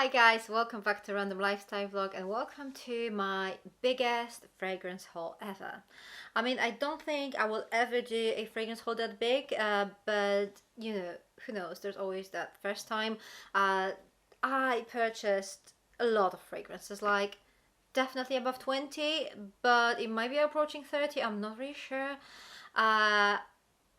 Hi guys, welcome back to Random Lifestyle Vlog and welcome to my biggest fragrance haul ever. I mean, I don't think I will ever do a fragrance haul that big, but you know, who knows, there's always that first time. I purchased a lot of fragrances, like definitely above 20, but it might be approaching 30, I'm not really sure.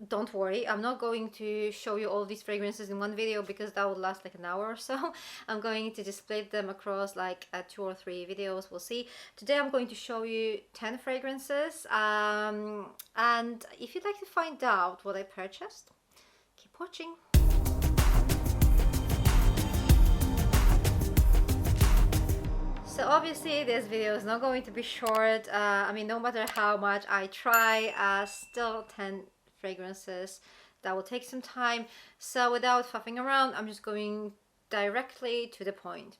Don't worry, I'm not going to show you all these fragrances in one video because that would last like an hour or so. I'm going to just split them across like 2 or 3 videos, we'll see. Today I'm going to show you 10 fragrances, and if you'd like to find out what I purchased, keep watching. So obviously this video is not going to be short. I mean, no matter how much I try, still 10 fragrances that will take some time. So without faffing around, I'm just going directly to the point.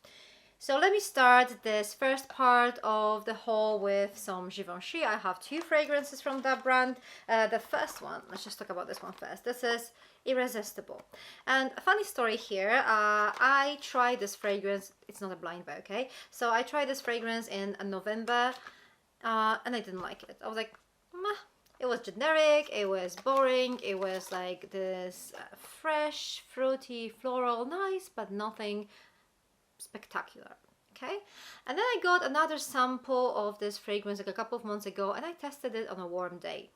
So let me start this first part of the haul with some Givenchy. I have 2 fragrances from that brand. The first one, let's just talk about this one first. This is Irresistible. And a funny story here, I tried this fragrance, it's not a blind buy, okay? So I tried this fragrance in November and I didn't like it. I was like, meh. It was generic, it was boring, it was like this fresh, fruity, floral, nice, but nothing spectacular, okay? And then I got another sample of this fragrance like a couple of months ago and I tested it on a warm day.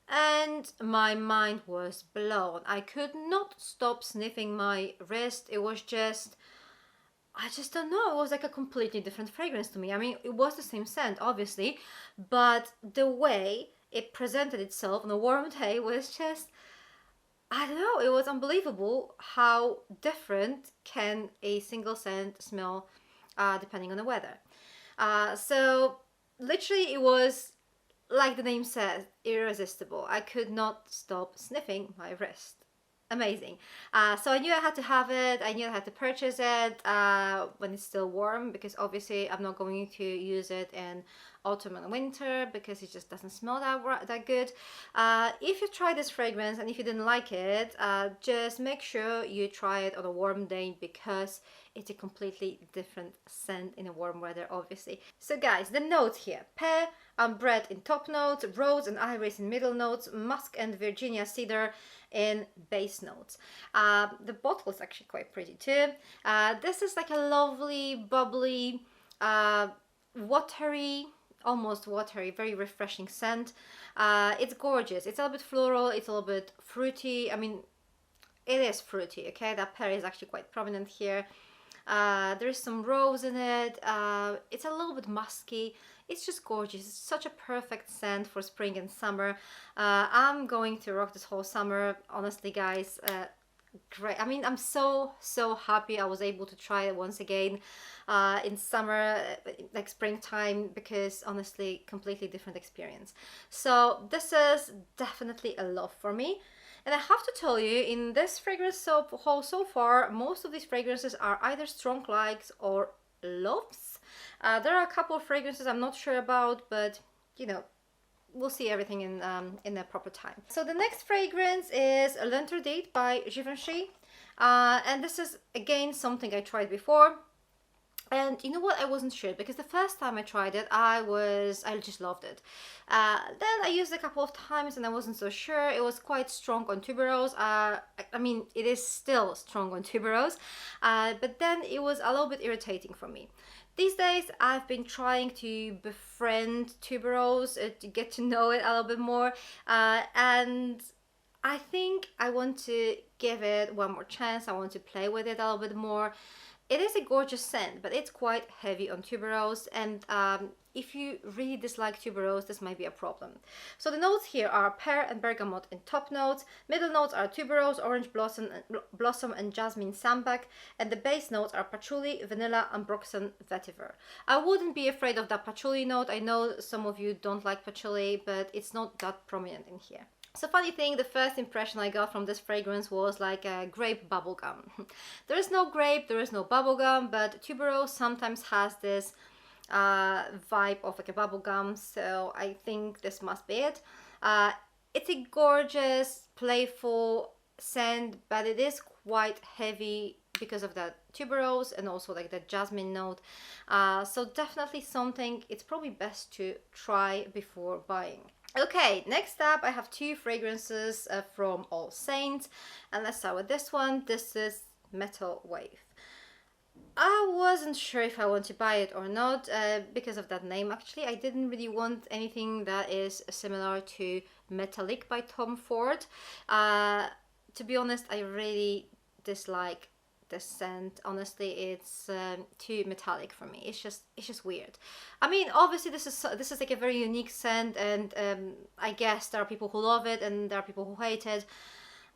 And my mind was blown. I could not stop sniffing my wrist. It was just, I just don't know, it was like a completely different fragrance to me. I mean, it was the same scent, obviously, but the way it presented itself on a warm day was just, I don't know, it was unbelievable how different can a single scent smell depending on the weather. So literally it was, like the name says, irresistible. I could not stop sniffing my wrist. Amazing. So I knew I had to have it. I knew I had to purchase it when it's still warm, because obviously I'm not going to use it in autumn and winter because it just doesn't smell that good. If you try this fragrance and if you didn't like it, just make sure you try it on a warm day because it's a completely different scent in a warm weather, obviously. So guys, the notes here: pear, ambrette in top notes, rose and iris in middle notes, musk and Virginia cedar in base notes. The bottle is actually quite pretty too. This is like a lovely, bubbly, watery, almost watery, very refreshing scent. It's gorgeous. It's a little bit floral, it's a little bit fruity. I mean, it is fruity, okay? That pear is actually quite prominent here. There is some rose in it. It's a little bit musky. It's just gorgeous. It's such a perfect scent for spring and summer. I'm going to rock this whole summer, honestly, guys. Great. I mean, I'm so happy I was able to try it once again in summer, like springtime, because honestly, completely different experience. So this is definitely a love for me. And I have to tell you, in this fragrance haul so far, most of these fragrances are either strong likes or loves. There are a couple of fragrances I'm not sure about, but you know, we'll see everything in the proper time. So the next fragrance is L'Interdit by Givenchy, and this is again something I tried before. And you know what, I wasn't sure because the first time I tried it, I just loved it. Then I used it a couple of times and I wasn't so sure. It was quite strong on tuberose. I mean, it is still strong on tuberose, but then it was a little bit irritating for me. These days, I've been trying to befriend tuberose, to get to know it a little bit more, and I think I want to give it one more chance. I want to play with it a little bit more. It is a gorgeous scent, but it's quite heavy on tuberose, and if you really dislike tuberose, this might be a problem. So the notes here are pear and bergamot in top notes, middle notes are tuberose, orange blossom and jasmine sambac, and the base notes are patchouli, vanilla, ambroxan, vetiver. I wouldn't be afraid of that patchouli note. I know some of you don't like patchouli, but it's not that prominent in here. So funny thing, the first impression I got from this fragrance was like a grape bubblegum. There is no grape, there is no bubblegum, but tuberose sometimes has this vibe of like a bubblegum, so I think this must be it. It's a gorgeous, playful scent, but it is quite heavy because of that tuberose and also like the jasmine note. So definitely something it's probably best to try before buying. Okay, next up I have two fragrances from Allsaints, and let's start with this one. This is Metal Wave. I wasn't sure if I want to buy it or not because of that name. Actually, I didn't really want anything that is similar to Metallic by Tom Ford. To be honest, I really dislike the scent. Honestly, it's too metallic for me. It's just weird. I mean, obviously this is like a very unique scent, and I guess there are people who love it and there are people who hate it.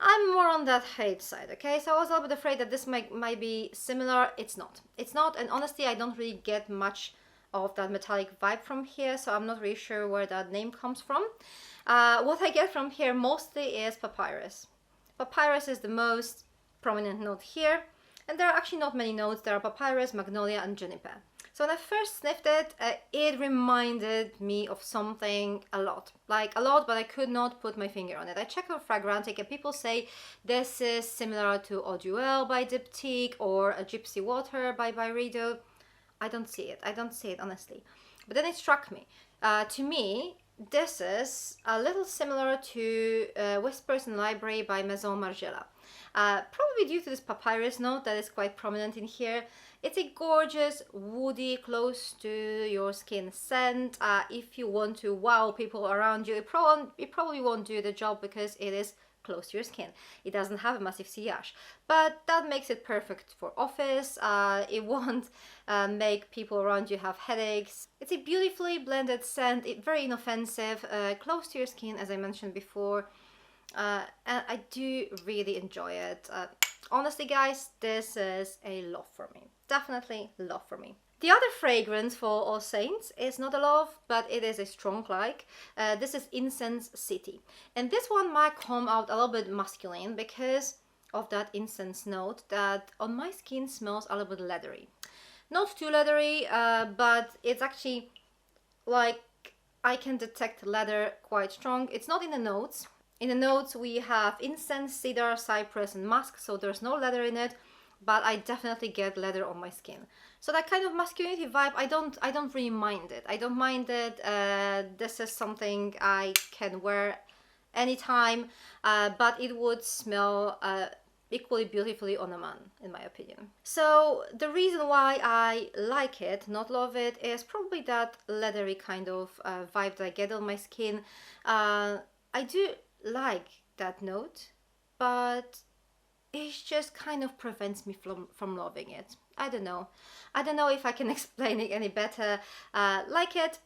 I'm more on that hate side, okay? So I was a little bit afraid that this might be similar. It's not. It's not, and honestly, I don't really get much of that metallic vibe from here, so I'm not really sure where that name comes from. What I get from here mostly is papyrus. Papyrus is the most prominent note here, and there are actually not many notes. There are papyrus, magnolia, and juniper. So when I first sniffed it, it reminded me of something a lot, but I could not put my finger on it. I checked on Fragrantic and people say this is similar to Eau Duelle by Diptyque or a Gypsy Water by Byredo. I don't see it. I don't see it, honestly. But then it struck me. To me, this is a little similar to Whispers in the Library by Maison Matine. Probably due to this papyrus note that is quite prominent in here. It's a gorgeous, woody, close to your skin scent. If you want to wow people around you, it probably won't do the job because it is close to your skin. It doesn't have a massive sillage, but that makes it perfect for office. It won't make people around you have headaches. It's a beautifully blended scent, very inoffensive, close to your skin, as I mentioned before. And I do really enjoy it. Honestly, guys, this is a love for me. Definitely love for me. The other fragrance for Allsaints is not a love, but it is a strong like. This is Incense City. And this one might come out a little bit masculine because of that incense note that on my skin smells a little bit leathery. Not too leathery, but it's actually like I can detect leather quite strong. It's not in the notes. In the notes we have incense, cedar, cypress and musk, so there's no leather in it, but I definitely get leather on my skin. So that kind of masculinity vibe, I don't really mind it. I don't mind it. This is something I can wear anytime, but it would smell equally beautifully on a man, in my opinion. So the reason why I like it, not love it, is probably that leathery kind of vibe that I get on my skin. I do like that note, but it just kind of prevents me from loving it. I don't know if I can explain it any better. Like it,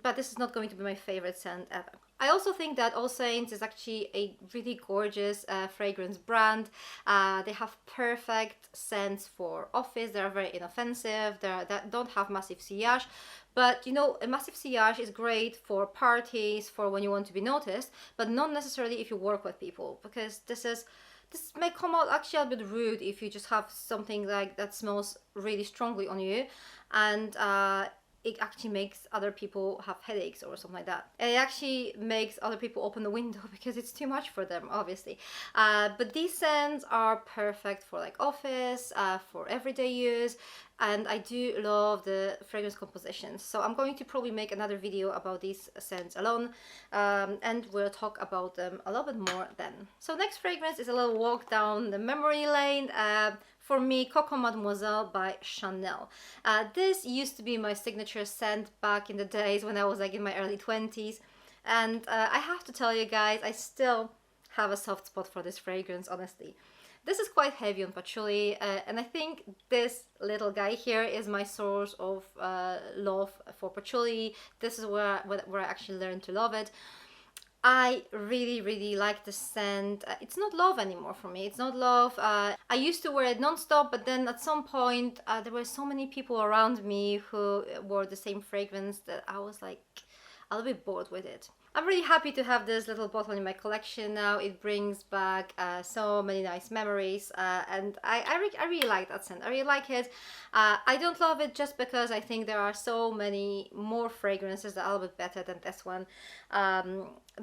but this is not going to be my favorite scent ever. I also think that Allsaints is actually a really gorgeous fragrance brand. They have perfect scents for office. They are very inoffensive. They don't have massive sillage. But you know, a massive sillage is great for parties, for when you want to be noticed, but not necessarily if you work with people, because this may come out actually a bit rude if you just have something like that smells really strongly on you, and it actually makes other people have headaches or something like that. And it actually makes other people open the window because it's too much for them, obviously. But these scents are perfect for like office, for everyday use, and I do love the fragrance compositions. So I'm going to probably make another video about these scents alone, and we'll talk about them a little bit more then. So next fragrance is a little walk down the memory lane. For me, Coco Mademoiselle by Chanel. This used to be my signature scent back in the days when I was like in my early 20s. And I have to tell you guys, I still have a soft spot for this fragrance, honestly. This is quite heavy on patchouli, and I think this little guy here is my source of love for patchouli. This is where I actually learned to love it. I really like the scent. It's not love anymore for me. It's not love. I used to wear it non-stop, but then at some point there were so many people around me who wore the same fragrance that I was like a little bit bored with it. I'm really happy to have this little bottle in my collection now. It brings back so many nice memories, and I really like that scent. I really like it. I don't love it just because I think there are so many more fragrances that are a little bit better than this one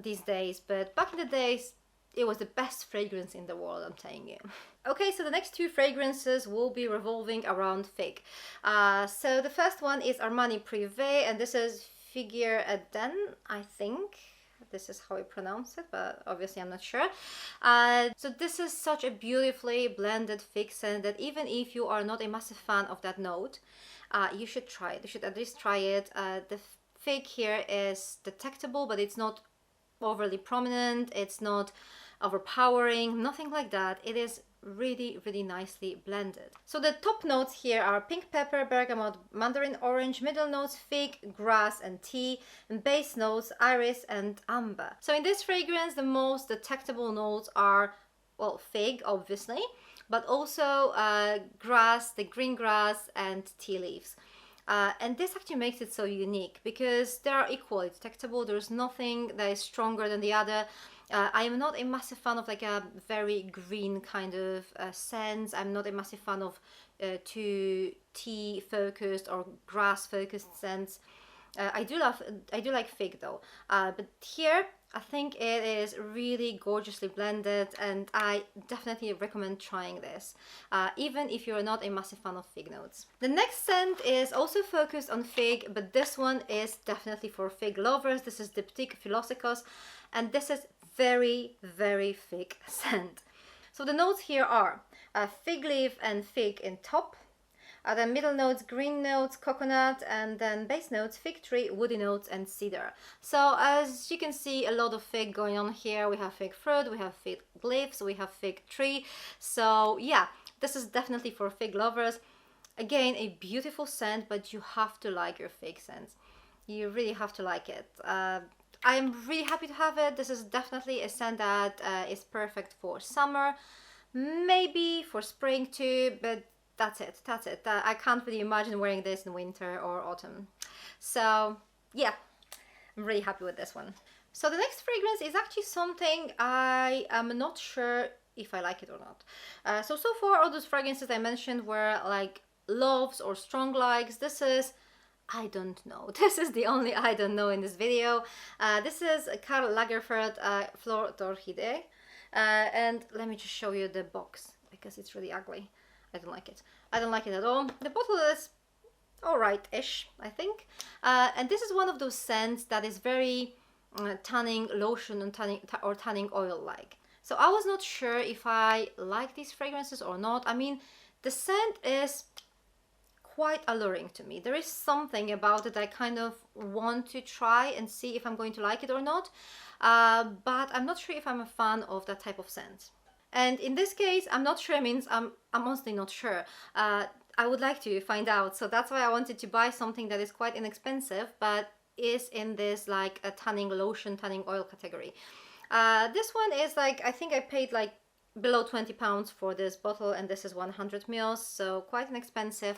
these days. But back in the days, it was the best fragrance in the world, I'm telling you. Okay, so the next two fragrances will be revolving around fig. So the first one is Armani Privé, and this is Figuier, I think. This is how I pronounce it, but obviously I'm not sure. So this is such a beautifully blended fig scent that even if you are not a massive fan of that note, you should try it. You should at least try it. The fig here is detectable, but it's not overly prominent. It's not overpowering, nothing like that. It is really, really nicely blended. So the top notes here are pink pepper, bergamot, mandarin orange, middle notes fig, grass and tea, and base notes iris and amber. So in this fragrance, the most detectable notes are, well, fig obviously, but also grass, the green grass and tea leaves. And this actually makes it so unique because they are equally detectable. There's nothing that is stronger than the other. I am not a massive fan of like a very green kind of scents. I'm not a massive fan of too tea focused or grass focused scents. I do like fig though, but here I think it is really gorgeously blended, and I definitely recommend trying this, even if you're not a massive fan of fig notes. The next scent is also focused on fig, but this one is definitely for fig lovers. This is DIPTYQUE Philosykos, and this is very, very fig scent. So the notes here are fig leaf and fig in top. The middle notes, green notes, coconut, and then base notes, fig tree, woody notes, and cedar. So as you can see, a lot of fig going on here. We have fig fruit, we have fig leaves, we have fig tree. So yeah, this is definitely for fig lovers. Again, a beautiful scent, but you have to like your fig scents. You really have to like it. I'm really happy to have it. This is definitely a scent that is perfect for summer, maybe for spring too, but that's it. I can't really imagine wearing this in winter or autumn. So yeah, I'm really happy with this one. So the next fragrance is actually something I am not sure if I like it or not. So far all those fragrances I mentioned were like loves or strong likes. This is, I don't know. This is the only I don't know in this video. This is Karl Lagerfeld Fleur d'Orchidée. And let me just show you the box because it's really ugly. I don't like it. I don't like it at all. The bottle is alright-ish, I think. And this is one of those scents that is very tanning lotion and tanning oil-like. So I was not sure if I like these fragrances or not. I mean, the scent is quite alluring to me. There is something about it I kind of want to try and see if I'm going to like it or not. But I'm not sure if I'm a fan of that type of scent. And in this case, I'm not sure means I'm honestly not sure. I would like to find out. So that's why I wanted to buy something that is quite inexpensive, but is in this like a tanning lotion, tanning oil category. This one is like, I think I paid like below £20 for this bottle, and this is 100 ml, so quite inexpensive.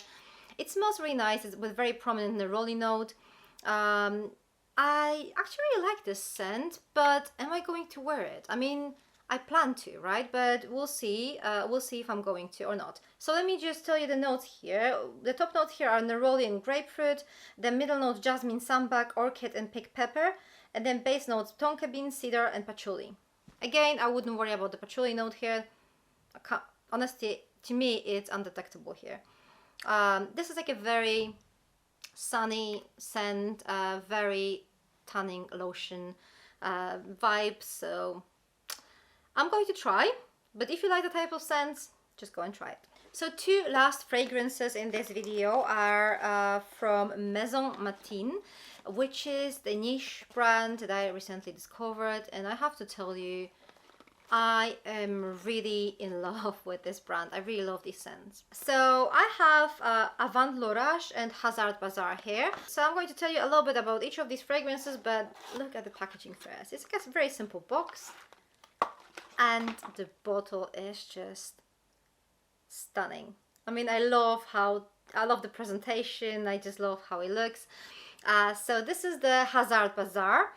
It smells really nice. It's with very prominent neroli note. I actually really like this scent, but am I going to wear it? I mean, I plan to, right? But we'll see. We'll see if I'm going to or not. So let me just tell you the notes here. The top notes here are neroli and grapefruit. The middle notes jasmine, sambac, orchid, and pink pepper. And then base notes tonka bean, cedar, and patchouli. Again, I wouldn't worry about the patchouli note here. Honestly, to me, it's undetectable here. This is like a very sunny scent, very tanning lotion vibe. So I'm going to try, but if you like the type of scents, just go and try it. So two last fragrances in this video are from Maison Matine, which is the niche brand that I recently discovered, and I have to tell you, I am really in love with this brand. I really love these scents. So I have Avant l'Orage and Hasard Bazar here. So I'm going to tell you a little bit about each of these fragrances, but look at the packaging first. It's a very simple box. And the bottle is just stunning. I mean, I love the presentation. I just love how it looks. So this is the Hasard Bazar.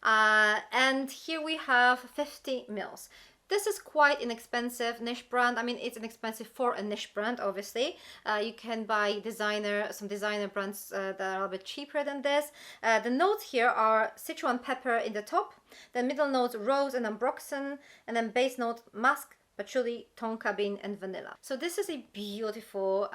And here we have 50 ml. This is quite inexpensive niche brand. I mean, it's inexpensive for a niche brand, obviously. You can buy some designer brands that are a bit cheaper than this. The notes here are Sichuan pepper in the top, then middle notes rose and ambroxan, and then base note musk, patchouli, tonka bean, and vanilla. So this is a beautiful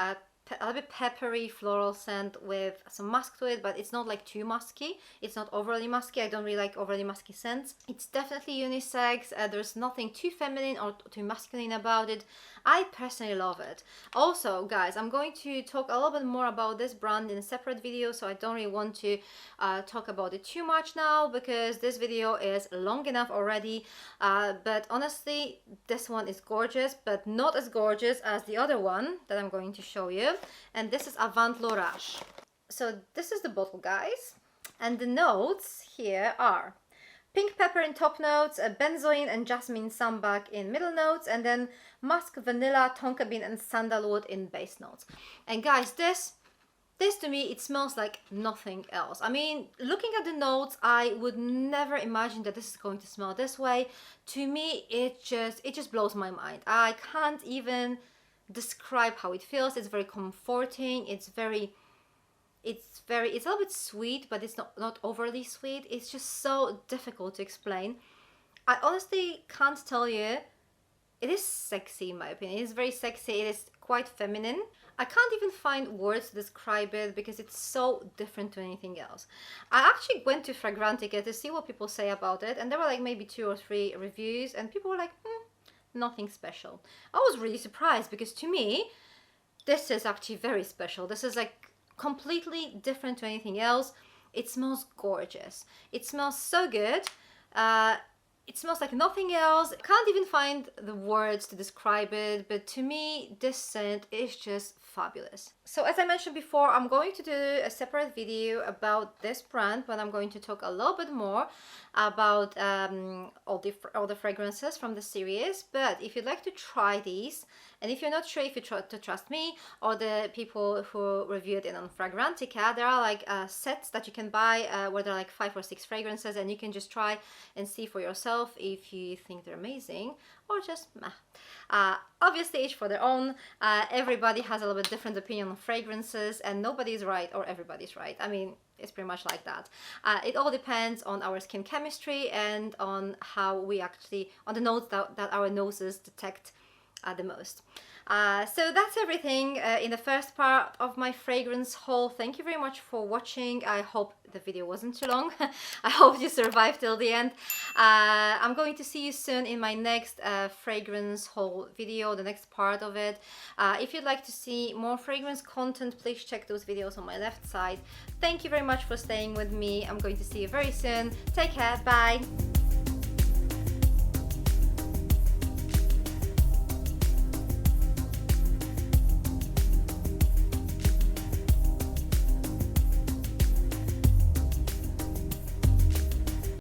a little bit peppery floral scent with some musk to it, but it's not like too musky. It's not overly musky. I don't really like overly musky scents. It's definitely unisex. There's nothing too feminine or too masculine about it. I personally love it. Also, guys, I'm going to talk a little bit more about this brand in a separate video, so I don't really want to talk about it too much now because this video is long enough already. But honestly, this one is gorgeous, but not as gorgeous as the other one that I'm going to show you. And this is Avant l'Orage. So this is the bottle, guys. And the notes here are pink pepper in top notes, benzoin and jasmine sambac in middle notes, and then musk, vanilla, tonka bean, and sandalwood in base notes. And guys, this to me, it smells like nothing else. I mean, looking at the notes, I would never imagine that this is going to smell this way. To me, it just blows my mind. I can't even describe how it feels. It's very comforting. It's a little bit sweet, but it's not overly sweet. It's just so difficult to explain. I honestly can't tell you. It is sexy in my opinion. It is very sexy. It is quite feminine. I can't even find words to describe it because it's so different to anything else. I actually went to Fragrantica to see what people say about it, and there were like maybe 2 or 3 reviews, and people were like, nothing special. I was really surprised because to me, this is actually very special. This is like completely different to anything else. It smells gorgeous. It smells so good. It smells like nothing else. I can't even find the words to describe it, but to me, this scent is just fabulous. So as I mentioned before, I'm going to do a separate video about this brand, but I'm going to talk a little bit more about all the fragrances from the series. But if you'd like to try these, and if you're not sure if you to trust me or the people who reviewed it on Fragrantica, there are like sets that you can buy where there are like 5 or 6 fragrances, and you can just try and see for yourself if you think they're amazing or just meh. Obviously, each for their own. Everybody has a little bit different opinion on fragrances, and nobody's right or everybody's right. I mean, it's pretty much like that. It all depends on our skin chemistry and on how we actually, on the notes that our noses detect the most. So that's everything in the first part of my fragrance haul. Thank you very much for watching. I hope the video wasn't too long. I hope you survived till the end. I'm going to see you soon in my next fragrance haul video, the next part of it. If you'd like to see more fragrance content, please check those videos on my left side. Thank you very much for staying with me. I'm going to see you very soon. Take care. Bye.